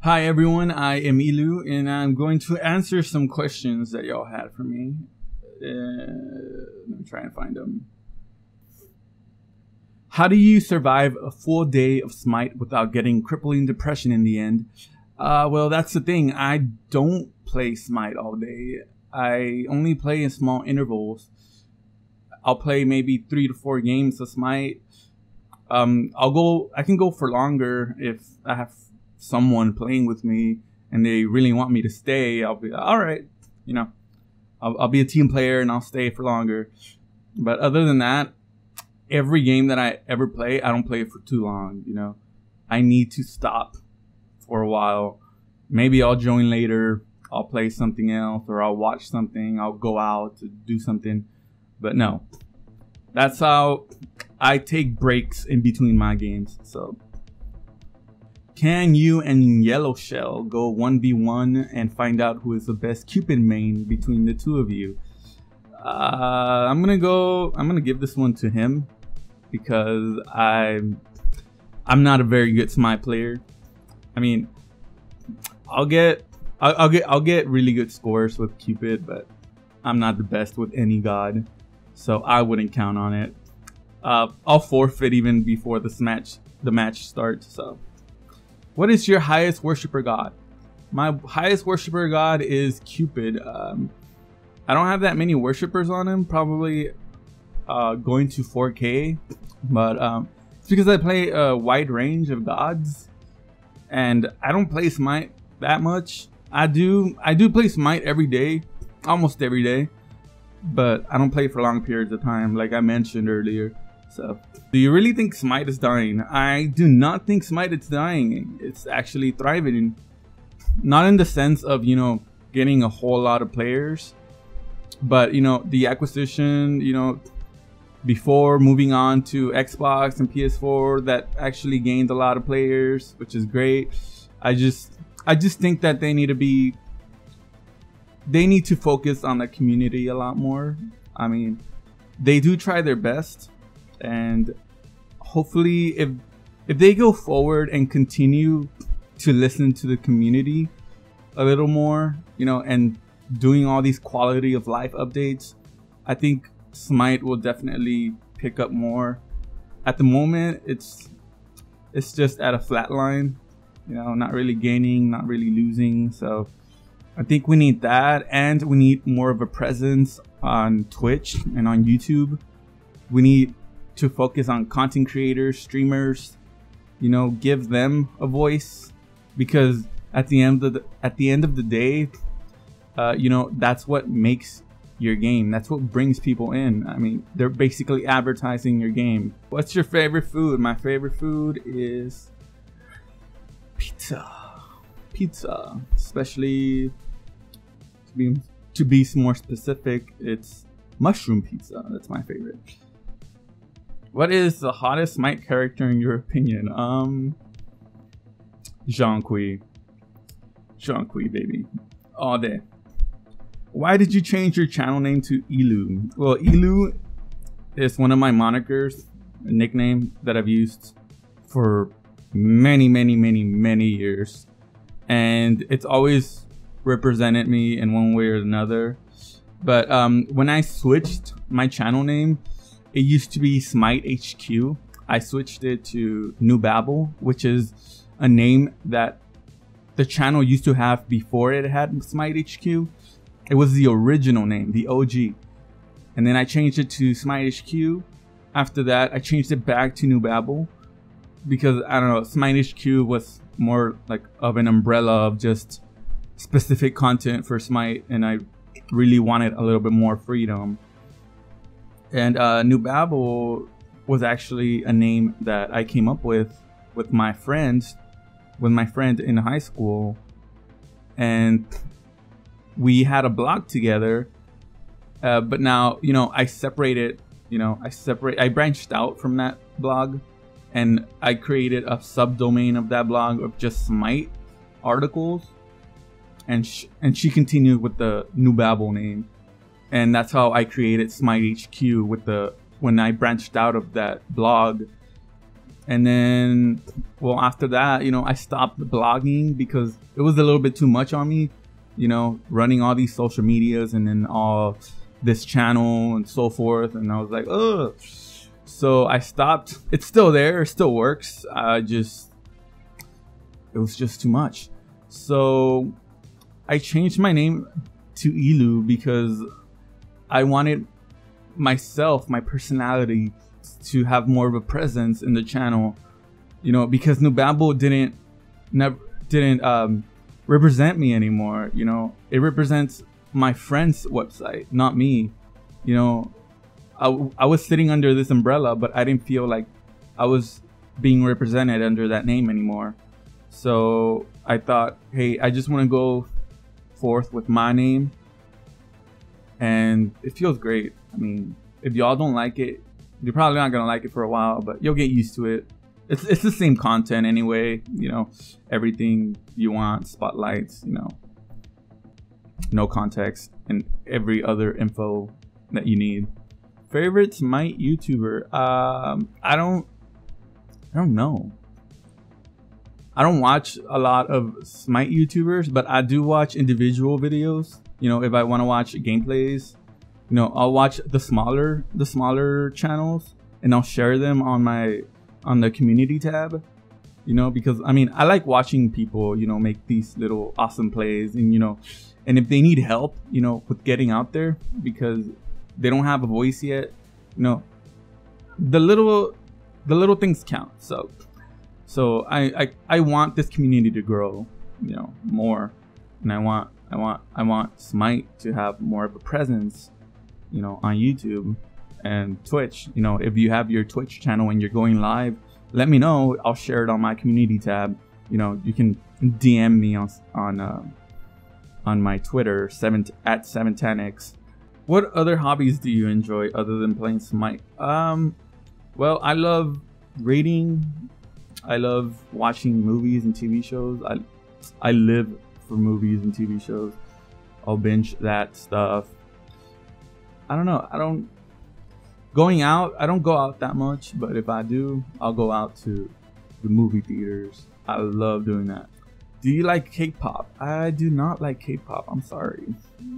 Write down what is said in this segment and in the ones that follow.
Hi everyone, I am Ilu, and I'm going to answer some questions that y'all had for me. Let me try and find them. How do you survive a full day of Smite without getting crippling depression in the end? Well, that's the thing. I don't play Smite all day. I only play in small intervals. I'll play maybe 3 to 4 games of Smite. I can go for longer if I have someone playing with me and they really want me to stay. I'll be all right, I'll be a team player and I'll stay for longer. But other than that, every game that I ever play, I don't play it for too long. I need to stop for a while. Maybe I'll join later, I'll play something else, or I'll watch something, I'll go out to do something. But no, that's how I take breaks in between my games. So can you and Yellow Shell go 1v1 and find out who is the best Cupid main between the two of you? I'm gonna give this one to him because I'm not a very good Smite player. I mean, I'll get really good scores with Cupid, but I'm not the best with any god, so I wouldn't count on it. I'll forfeit even before the match starts. So, what is your highest worshiper god? My highest worshiper god is Cupid. I don't have that many worshippers on him, probably going to 4K, but it's because I play a wide range of gods, and I don't play Smite that much. I do play Smite every day, almost every day, but I don't play for long periods of time, like I mentioned earlier. So, do you really think Smite is dying? I do not think Smite is dying. It's actually thriving. Not in the sense of, getting a whole lot of players, but, the acquisition, before moving on to Xbox and PS4, that actually gained a lot of players, which is great. I just think that they need to focus on the community a lot more. I mean, they do try their best. And hopefully if they go forward and continue to listen to the community a little more, and doing all these quality of life updates, I think Smite will definitely pick up more. At the moment, it's just at a flat line, not really gaining, not really losing. So I think we need that, and we need more of a presence on Twitch and on YouTube. We need to focus on content creators, streamers, give them a voice, because at the end of the day, that's what makes your game. That's what brings people in. I mean, they're basically advertising your game. What's your favorite food? My favorite food is pizza. Pizza, especially to be more specific, it's mushroom pizza. That's my favorite. What is the hottest Smite character in your opinion? Jean-Qui. Jean-Qui, baby. All day. Why did you change your channel name to Ilu? Well, Ilu is one of my monikers, a nickname that I've used for many years. And it's always represented me in one way or another. But when I switched my channel name, it used to be Smite HQ. I switched it to New Babel, which is a name that the channel used to have before it had Smite HQ. It was the original name, the OG. And then I changed it to Smite HQ. After that, I changed it back to New Babel because, I don't know, Smite HQ was more like of an umbrella of just specific content for Smite, and I really wanted a little bit more freedom. And New Babel was actually a name that I came up with my friend in high school, and we had a blog together. But now, I branched out from that blog, and I created a subdomain of that blog of just Smite articles, and she continued with the New Babel name. And that's how I created Smite HQ when I branched out of that blog. And then, well, after that, you know, I stopped blogging because it was a little bit too much on me, you know, running all these social medias and then all this channel and so forth. And I was like, ugh. So I stopped. It's still there. It still works. It was just too much. So I changed my name to Ilu because I wanted myself, my personality, to have more of a presence in the channel, you know, because Nubabble didn't represent me anymore. You know, it represents my friend's website, not me. You know, I was sitting under this umbrella, but I didn't feel like I was being represented under that name anymore. So I thought, hey, I just want to go forth with my name, and it feels great. I mean, if y'all don't like it, you're probably not gonna like it for a while, but you'll get used to it. It's the same content anyway, you know, everything you want, spotlights, you know, no context, and every other info that you need. Favorite Smite YouTuber? I don't know. I don't watch a lot of Smite YouTubers, but I do watch individual videos. You know, if I want to watch gameplays, you know, I'll watch the smaller channels, and I'll share them on the community tab. You know, because I mean, I like watching people, you know, make these little awesome plays, and you know, and if they need help, you know, with getting out there because they don't have a voice yet, you know, the little things count. So I want this community to grow, you know, more, and I want Smite to have more of a presence, you know, on YouTube and Twitch. You know, if you have your Twitch channel and you're going live, let me know. I'll share it on my community tab. You know, you can DM me on my Twitter at 710x. What other hobbies do you enjoy other than playing Smite? Well, I love reading. I love watching movies and TV shows. I live for movies and TV shows. I'll binge that stuff. I don't know. I don't go out that much, but if I do, I'll go out to the movie theaters. I love doing that. Do you like K-pop? I do not like K-pop. I'm sorry.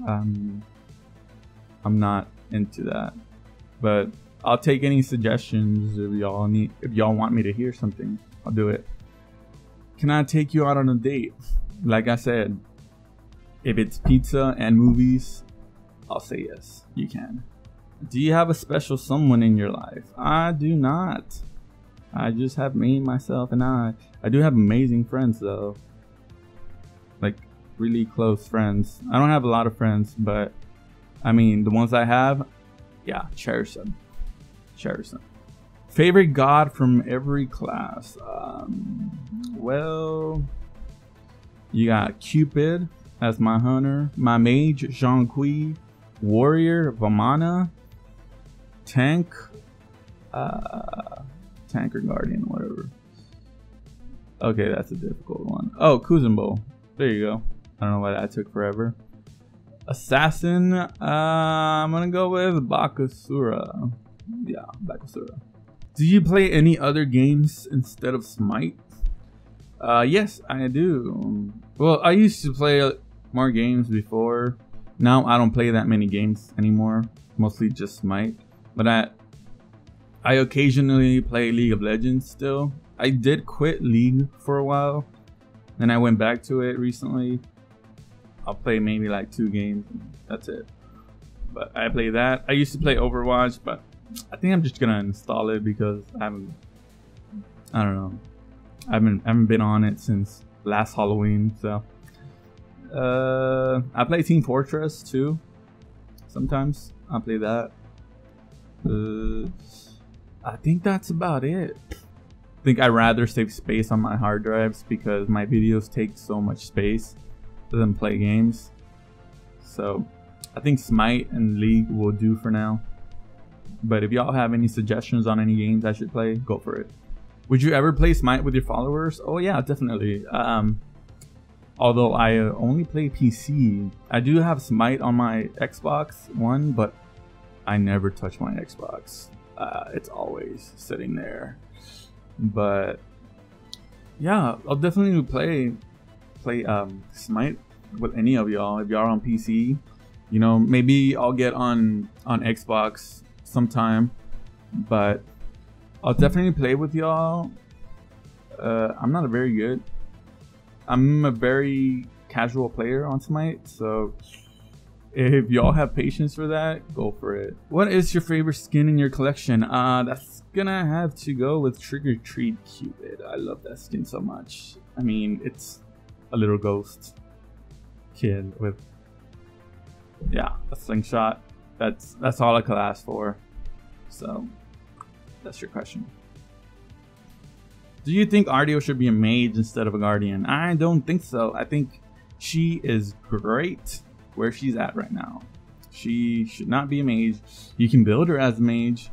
I'm not into that. But I'll take any suggestions if y'all want me to hear something. I'll do it. Can I take you out on a date? Like I said, if it's pizza and movies, I'll say yes, you can. Do you have a special someone in your life? I do not. I just have me, myself, and I. I do have amazing friends though. Like really close friends. I don't have a lot of friends, but I mean, the ones I have, yeah, cherish them. Cherish them. Favorite god from every class? Well, you got Cupid as my hunter, my mage, Jean-Qui, warrior, Vamana, tank, tank or guardian, whatever. Okay, that's a difficult one. Oh, Kuzumbo. There you go. I don't know why that took forever. Assassin, I'm gonna go with Bakasura. Yeah, Bakasura. Do you play any other games instead of Smite? Yes, I do. Well, I used to play more games before. Now I don't play that many games anymore. Mostly just Smite. But I occasionally play League of Legends still. I did quit League for a while, then I went back to it recently. I'll play maybe like 2 games. That's it. But I play that. I used to play Overwatch, but I think I'm just gonna install it because I don't know. I haven't been on it since last Halloween, so I play Team Fortress too. Sometimes I play that. I think that's about it. I think I'd rather save space on my hard drives because my videos take so much space than play games. So I think Smite and League will do for now. But if y'all have any suggestions on any games I should play, go for it. Would you ever play Smite with your followers? Oh yeah, definitely. Although I only play PC, I do have Smite on my Xbox One, but I never touch my Xbox. It's always sitting there. But yeah, I'll definitely play Smite with any of y'all if y'all are on PC. You know, maybe I'll get on Xbox sometime, but I'll definitely play with y'all. I'm not very good. I'm a very casual player on Smite, so if y'all have patience for that, go for it. What is your favorite skin in your collection? That's gonna have to go with Trick or Treat Cupid. I love that skin so much. I mean, it's a little ghost kid with, yeah, a slingshot. That's all I could ask for. So that's your question. Do you think Artio should be a mage instead of a guardian? I don't think so. I think she is great where she's at right now. She should not be a mage. You can build her as a mage,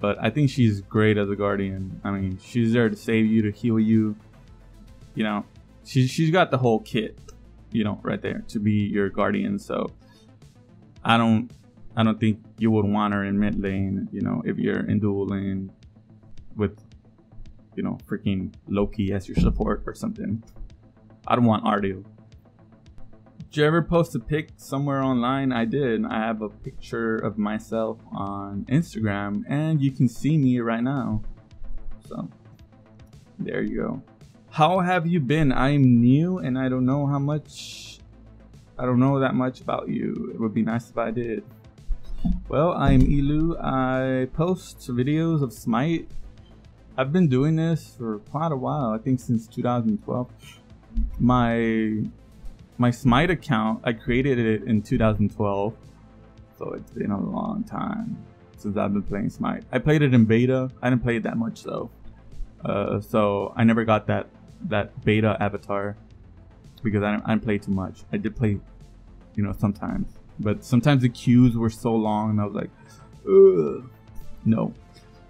but I think she's great as a guardian. I mean, she's there to save you, to heal you. You know, she's got the whole kit, you know, right there to be your guardian. So I don't think you would want her in mid lane, you know, if you're in dual lane with, you know, freaking Loki as your support or something. I don't want Artio. Did you ever post a pic somewhere online? I did. I have a picture of myself on Instagram, and you can see me right now. So there you go. How have you been? I'm new and I don't know that much about you. It would be nice if I did. Well, I'm Elu. I post videos of Smite. I've been doing this for quite a while. I think since 2012. My Smite account, I created it in 2012, so it's been a long time since I've been playing Smite. I played it in beta. I didn't play it that much though, so I never got that beta avatar because I didn't play too much. I did play, you know, sometimes, but sometimes the queues were so long and I was like, ugh, no.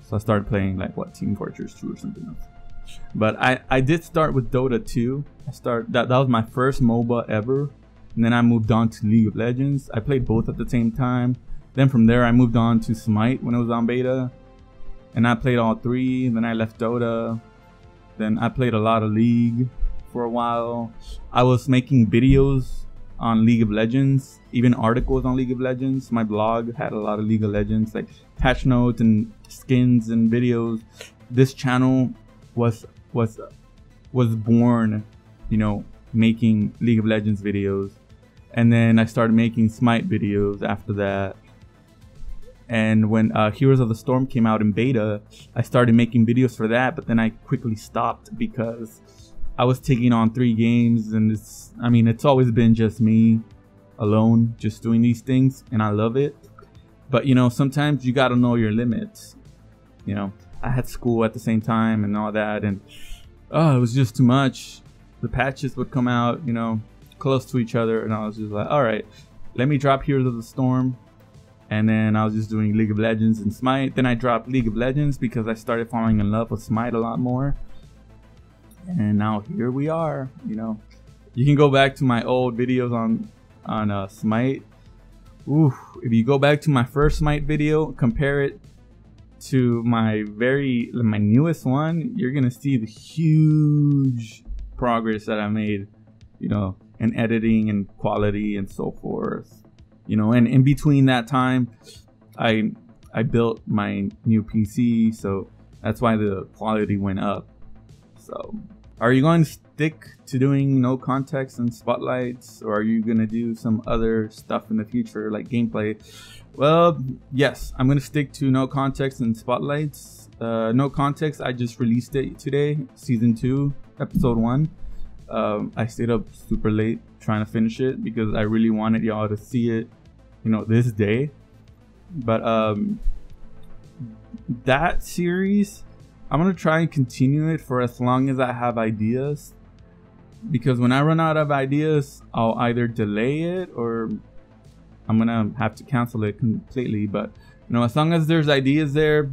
So I started playing like what, Team Fortress 2 or something else. But I did start with Dota 2. That was my first MOBA ever, and then I moved on to League of Legends. I played both at the same time. Then from there I moved on to Smite when it was on beta, and I played all three. Then I left Dota. Then I played a lot of League for a while. I was making videos on League of Legends, even articles on League of Legends. My blog had a lot of League of Legends, like patch notes and skins and videos. This channel was born, you know, making League of Legends videos, and then I started making Smite videos after that. And when Heroes of the Storm came out in beta, I started making videos for that, but then I quickly stopped because I was taking on 3 games, and it's always been just me alone just doing these things, and I love it. But you know, sometimes you gotta know your limits. You know, I had school at the same time and all that, and it was just too much. The patches would come out, you know, close to each other, and I was just like, all right, let me drop Heroes of the Storm. And then I was just doing League of Legends and Smite. Then I dropped League of Legends because I started falling in love with Smite a lot more. And now here we are. You know, you can go back to my old videos on Smite. Ooh, if you go back to my first Smite video, compare it to my newest one, you're gonna see the huge progress that I made, you know, in editing and quality and so forth. You know, and in between that time, I built my new PC, so that's why the quality went up. So, are you going to stick to doing no context and spotlights, or are you going to do some other stuff in the future, like gameplay? Well, yes, I'm going to stick to no context and spotlights. No context, I just released it today, season 2, episode 1. I stayed up super late trying to finish it because I really wanted y'all to see it, you know, this day. But that series, I'm gonna try and continue it for as long as I have ideas, because when I run out of ideas, I'll either delay it or I'm gonna have to cancel it completely. But you know, as long as there's ideas there,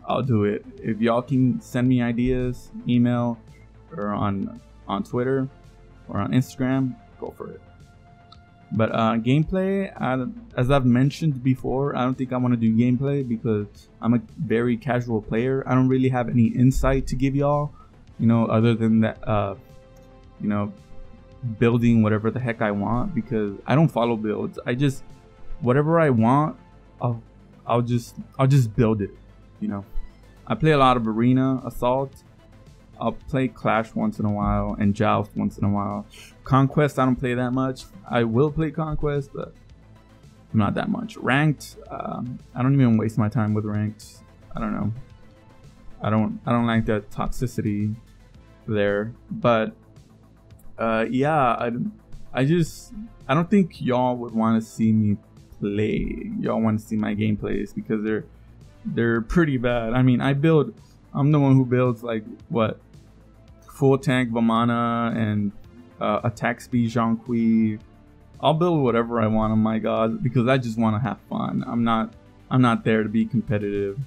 I'll do it. If y'all can send me ideas, email or on Twitter or on Instagram, go for it. But gameplay, as I've mentioned before, I don't think I want to do gameplay because I'm a very casual player. I don't really have any insight to give y'all, you know, other than that, you know, building whatever the heck I want, because I don't follow builds. I just, whatever I want, I'll just build it, you know. I play a lot of Arena, Assault. I'll play Clash once in a while and Joust once in a while. Conquest, I don't play that much. I will play Conquest, but not that much. Ranked, I don't even waste my time with ranked. I don't know. I don't like that toxicity there. But yeah, I don't think y'all would want to see me play. Y'all want to see my gameplays because they're pretty bad. I mean, I'm the one who builds like what, full tank Vamana and attack speed Zhonghui. I'll build whatever I want on my god because I just want to have fun. I'm not there to be competitive.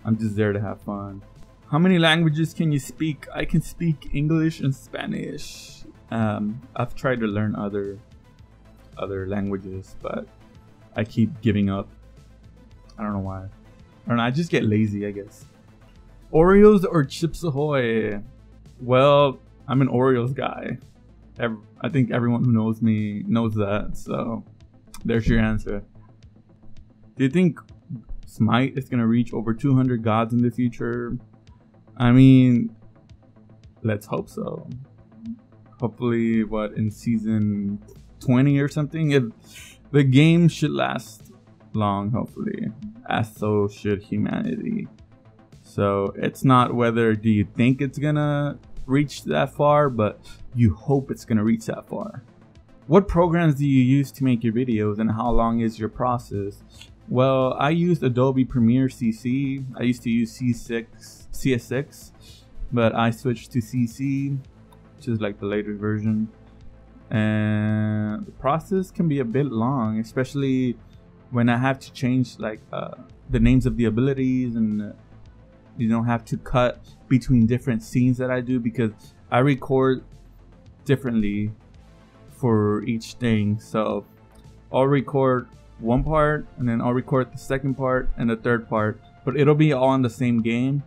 I'm just there to have fun. How many languages can you speak? I can speak English and Spanish. I've tried to learn other languages, but I keep giving up. I don't know why. I don't know, I just get lazy, I guess. Oreos or Chips Ahoy? Well, I'm an Oreos guy. I think everyone who knows me knows that, so there's your answer. Do you think Smite is gonna reach over 200 gods in the future? I mean, let's hope so. Hopefully, what, in season 20 or something? If the game should last long, hopefully, as so should humanity. So it's not whether do you think it's gonna reach that far, but you hope it's gonna reach that far. What programs do you use to make your videos and how long is your process? Well, I used Adobe Premiere CC. I used to use CS6, but I switched to CC, which is like the later version. And the process can be a bit long, especially when I have to change like the names of the abilities, and you don't have to cut between different scenes that I do because I record differently for each thing. So I'll record one part and then I'll record the second part and the third part, but it'll be all in the same game.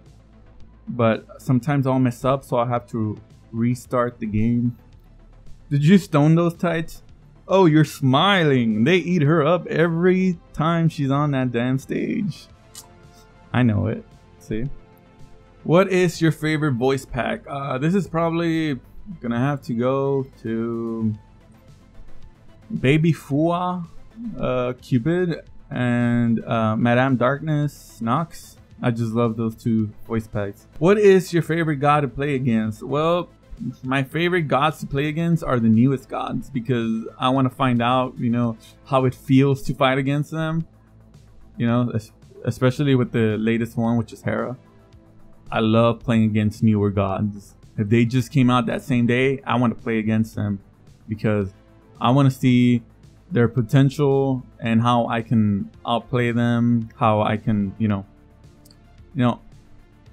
But sometimes I'll mess up, so I'll have to restart the game. Did you stone those tights? Oh, you're smiling. They eat her up every time she's on that damn stage. I know it. See? What is your favorite voice pack? This is probably gonna have to go to Baby Fua, Cupid, and Madame Darkness, Nox. I just love those two voice packs. What is your favorite god to play against? Well, my favorite gods to play against are the newest gods because I want to find out, you know, how it feels to fight against them. You know, especially with the latest one, which is Hera. I love playing against newer gods. If they just came out that same day, I want to play against them because I want to see their potential and how I can outplay them, how I can, you know,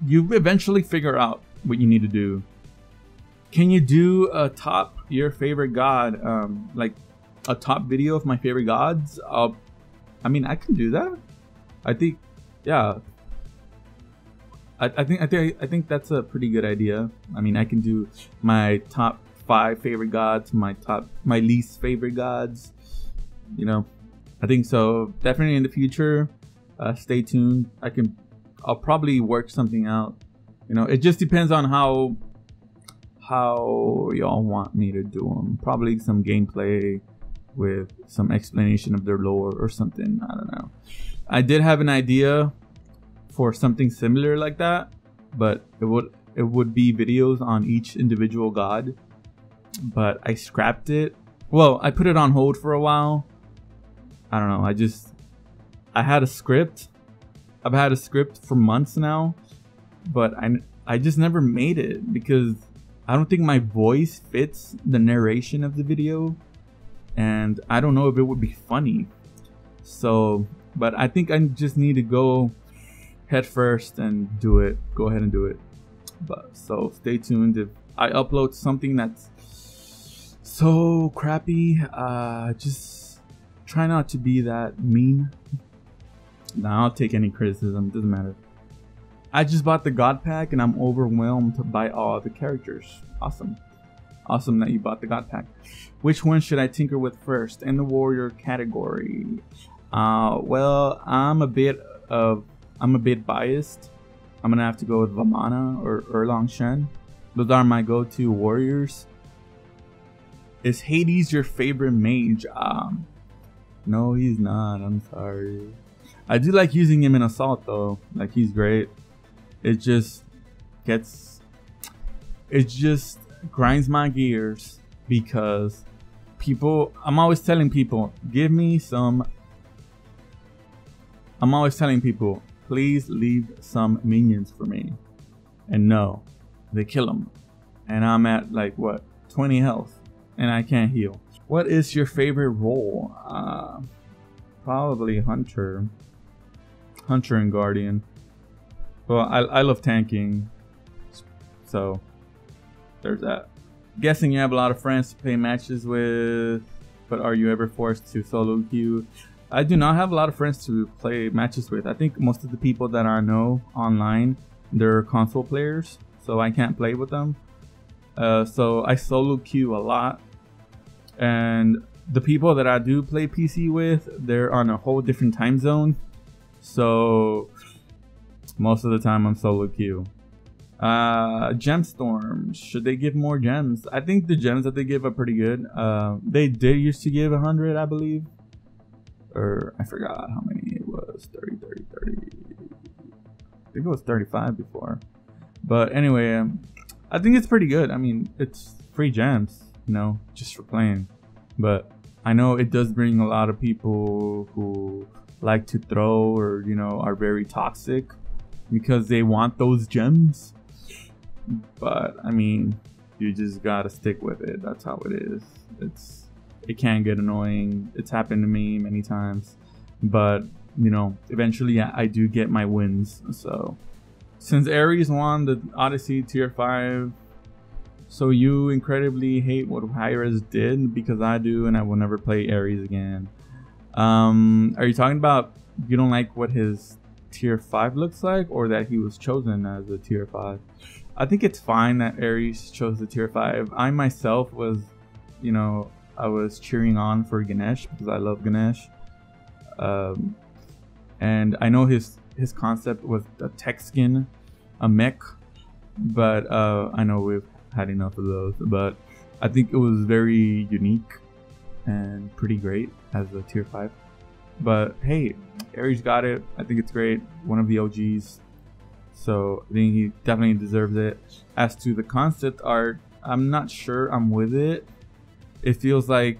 you eventually figure out what you need to do. Can you do a top your favorite god, like a top video of my favorite gods? I mean, I can do that. I think, yeah. I think that's a pretty good idea. I mean, I can do my top 5 favorite gods, my least favorite gods. You know, I think so. Definitely in the future. Stay tuned. I'll probably work something out. You know, it just depends on how y'all want me to do them. Probably some gameplay with some explanation of their lore or something. I don't know. I did have an idea for something similar like that, but it would be videos on each individual god, but I scrapped it. Well, I put it on hold for a while. I don't know. I had a script. I've had a script for months now, but I just never made it because I don't think my voice fits the narration of the video, and I don't know if it would be funny. So, but I think I just need to go head first and do it. Go ahead and do it. But so stay tuned. If I upload something that's so crappy, just try not to be that mean. Nah, I'll take any criticism, doesn't matter. I just bought the God Pack and I'm overwhelmed by all the characters. Awesome. Awesome that you bought the God Pack. Which one should I tinker with first in the warrior category? Well, I'm a bit biased. I'm gonna have to go with Vamana or Erlang Shen. Those are my go-to warriors. Is Hades your favorite mage? No, he's not. I'm sorry. I do like using him in Assault though. Like, he's great. It just grinds my gears because people, I'm always telling people, please leave some minions for me. And no, they kill them. And I'm at like what, 20 health and I can't heal. What is your favorite role? Probably Hunter and Guardian. Well, I love tanking, so there's that. Guessing you have a lot of friends to play matches with, but are you ever forced to solo queue? I do not have a lot of friends to play matches with. I think most of the people that I know online, they're console players, so I can't play with them. So I solo queue a lot, and the people that I do play PC with, they're on a whole different time zone, so most of the time I'm solo queue. Gemstorms, should they give more gems? I think the gems that they give are pretty good. They did used to give 100, I believe, or I forgot how many it was. 30. I think it was 35 before, but anyway, I think it's pretty good. I mean, it's free gems, you know, just for playing. But I know it does bring a lot of people who like to throw, or you know, are very toxic because they want those gems. But I mean, you just gotta stick with it. That's how it is. It can get annoying. It's happened to me many times, but you know, eventually I do get my wins. So since Ares won the Odyssey tier 5, so you incredibly hate what hi-Rez did? Because I do, and I will never play Ares again. Are you talking about you don't like what his tier 5 looks like, or that he was chosen as a tier 5? I think it's fine that Ares chose the tier 5. I myself was, you know, I was cheering on for Ganesh because I love Ganesh. And I know his concept was a tech skin, a mech, but I know we've had enough of those. But I think it was very unique and pretty great as a tier 5. But hey, Ares got it. I think it's great. One of the OGs. So I think he definitely deserves it. As to the concept art, I'm not sure I'm with it. It feels like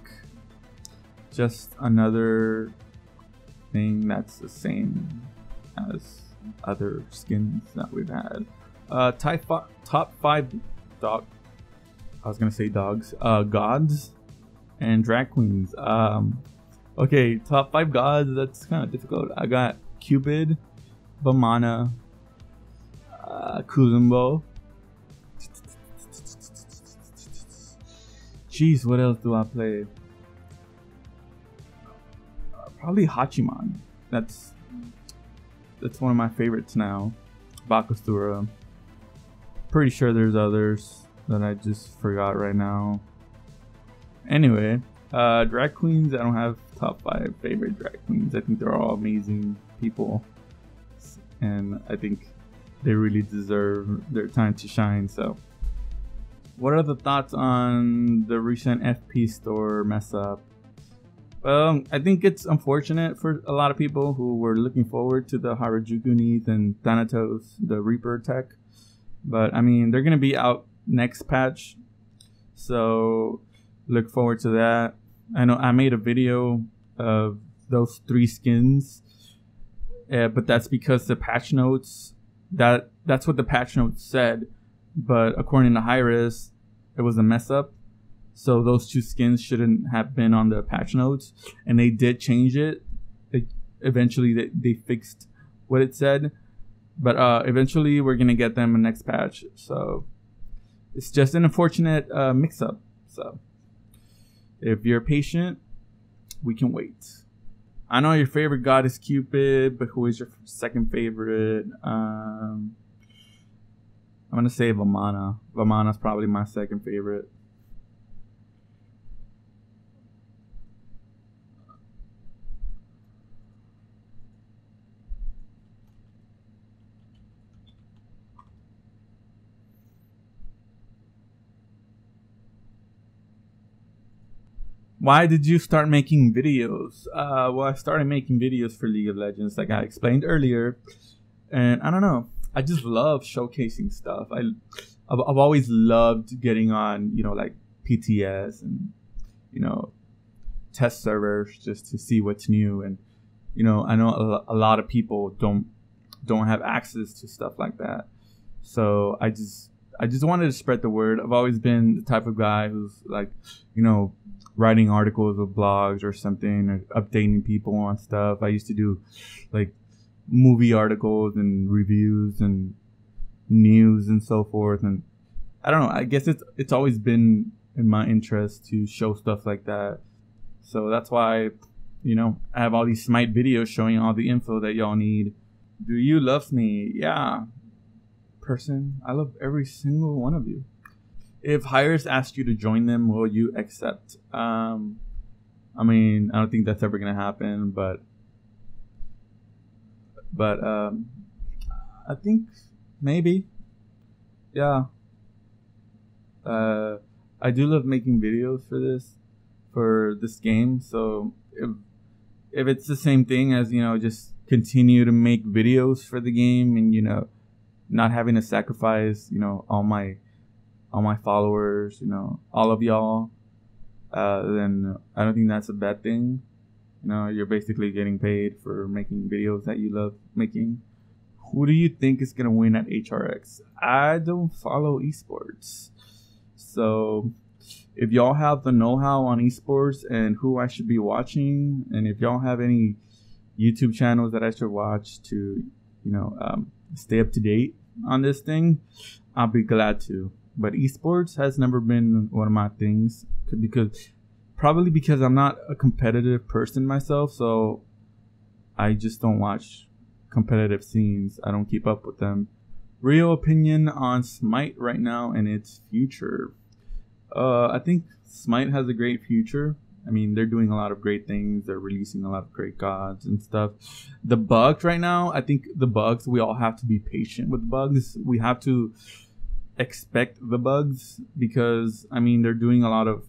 just another thing that's the same as other skins that we've had. Top 5 dog. I was gonna say dogs. Gods and drag queens. Okay, top 5 gods. That's kind of difficult. I got Cupid, Vamana, Kuzumbo. Jeez, what else do I play? Probably Hachiman. That's one of my favorites now. Bakasura. Pretty sure there's others that I just forgot right now. Anyway, drag queens. I don't have top 5 favorite drag queens. I think they're all amazing people, and I think they really deserve their time to shine. So, what are the thoughts on the recent FP store mess up? Well, I think it's unfortunate for a lot of people who were looking forward to the Harajuku Needs and Thanatos, the Reaper tech. But I mean, they're gonna be out next patch, so look forward to that. I know I made a video of those 3 skins, but that's because the patch notes, that's what the patch notes said. But according to hi-Rez, it was a mess up. So those 2 skins shouldn't have been on the patch notes, and they did change it. Eventually they fixed what it said, but eventually we're gonna get them in the next patch. So it's just an unfortunate mix-up. So if you're patient, we can wait. I know your favorite god is Cupid, but who is your second favorite? I'm gonna say Vamana. Vamana's probably my second favorite. Why did you start making videos? Well, I started making videos for League of Legends, like I explained earlier, and I don't know. I just love showcasing stuff. I've always loved getting on, like PTS and test servers just to see what's new. And I know a lot of people don't have access to stuff like that. So I just wanted to spread the word. I've always been the type of guy who's like, writing articles or blogs or something, or updating people on stuff. I used to do like movie articles and reviews and news and so forth. And I don't know, I guess it's always been in my interest to show stuff like that. So that's why, I have all these Smite videos showing all the info that y'all need. Do you love me? Yeah. Person, I love every single one of you. If hi-Rez asked you to join them, will you accept? I don't think that's ever gonna happen, but I think maybe, yeah. I do love making videos for this game. So if it's the same thing as just continue to make videos for the game, and not having to sacrifice all my followers, all of y'all, then I don't think that's a bad thing. You're basically getting paid for making videos that you love making. Who do you think is gonna win at HRX? I don't follow esports, so if y'all have the know-how on esports and who I should be watching, and if y'all have any YouTube channels that I should watch to stay up to date on this thing, I'll be glad to. But esports has never been one of my things, probably because I'm not a competitive person myself, so I just don't watch competitive scenes. I don't keep up with them. Real opinion on Smite right now and its future. I think Smite has a great future. They're doing a lot of great things. They're releasing a lot of great gods and stuff. The bugs right now, I think the bugs, we all have to be patient with bugs. We have to expect the bugs because they're doing a lot of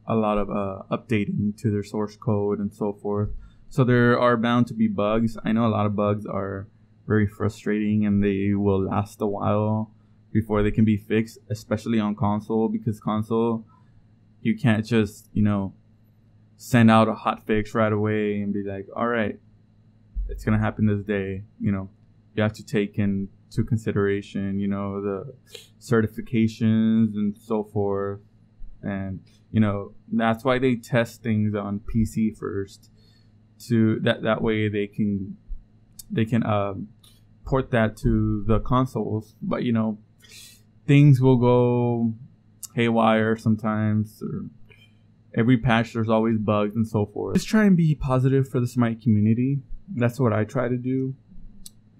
updating to their source code and so forth. So there are bound to be bugs. I know a lot of bugs are very frustrating and they will last a while before they can be fixed, especially on console, because console, you can't just send out a hot fix right away and be like, all right, it's gonna happen this day. You have to take into consideration the certifications and so forth, and that's why they test things on PC first, to that way they can port that to the consoles. But things will go haywire sometimes, or every patch there's always bugs and so forth. Just try and be positive for the Smite community. That's what I try to do.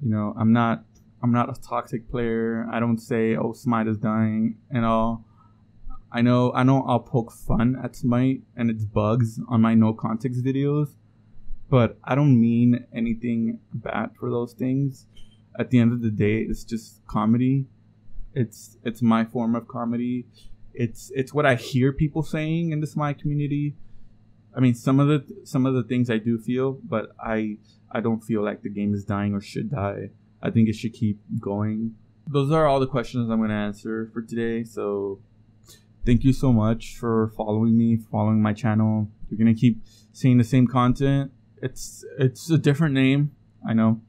I'm not a toxic player. I don't say, oh, Smite is dying and all. I know I'll poke fun at Smite and its bugs on my no context videos, but I don't mean anything bad for those things. At the end of the day, it's just comedy. It's my form of comedy. It's what I hear people saying in the Smite community. Some of the things I do feel, but I don't feel like the game is dying or should die. I think it should keep going. Those are all the questions I'm going to answer for today. So thank you so much for following me, following my channel. You're going to keep seeing the same content. It's a different name, I know,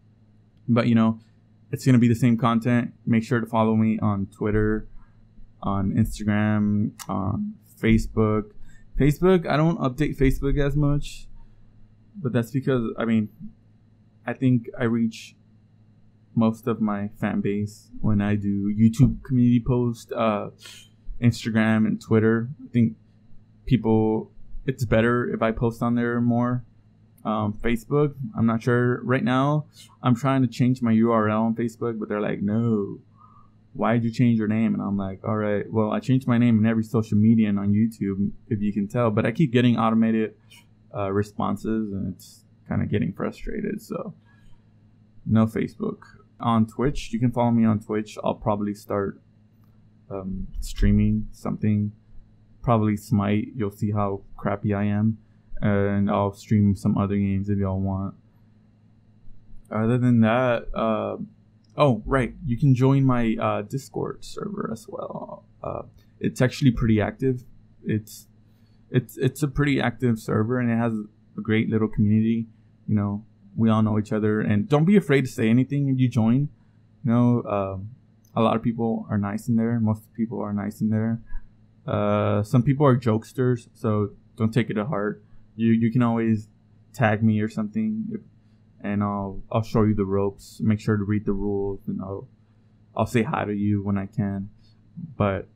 but it's going to be the same content. Make sure to follow me on Twitter, on Instagram, on Facebook. I don't update Facebook as much, but that's because I think I reach most of my fan base when I do YouTube community posts, Instagram and Twitter. I think people it's better if I post on there more. Facebook, I'm not sure right now. I'm trying to change my URL on Facebook, but they're like, no, why did you change your name? And I'm like, all right, well, I changed my name in every social media and on YouTube, if you can tell, but I keep getting automated responses, and it's kind of getting frustrated. So no Facebook. On Twitch, you can follow me on Twitch. I'll probably start streaming something, probably Smite. You'll see how crappy I am, and I'll stream some other games if y'all want. Other than that, oh right, you can join my Discord server as well. It's actually pretty active. It's a pretty active server, and it has a great little community. You know, we all know each other, and don't be afraid to say anything if you join. You know, a lot of people are nice in there. Most people are nice in there. Some people are jokesters, so don't take it to heart. You can always tag me or something, and I'll show you the ropes. Make sure to read the rules, and I'll say hi to you when I can. But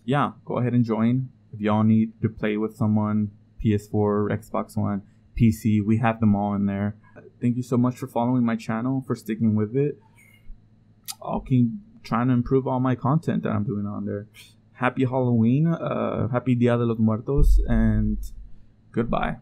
yeah, go ahead and join. If y'all need to play with someone, PS4, Xbox One, PC, we have them all in there. Thank you so much for following my channel, for sticking with it. I'll keep trying to improve all my content that I'm doing on there. Happy Halloween, happy Dia de los Muertos, and goodbye.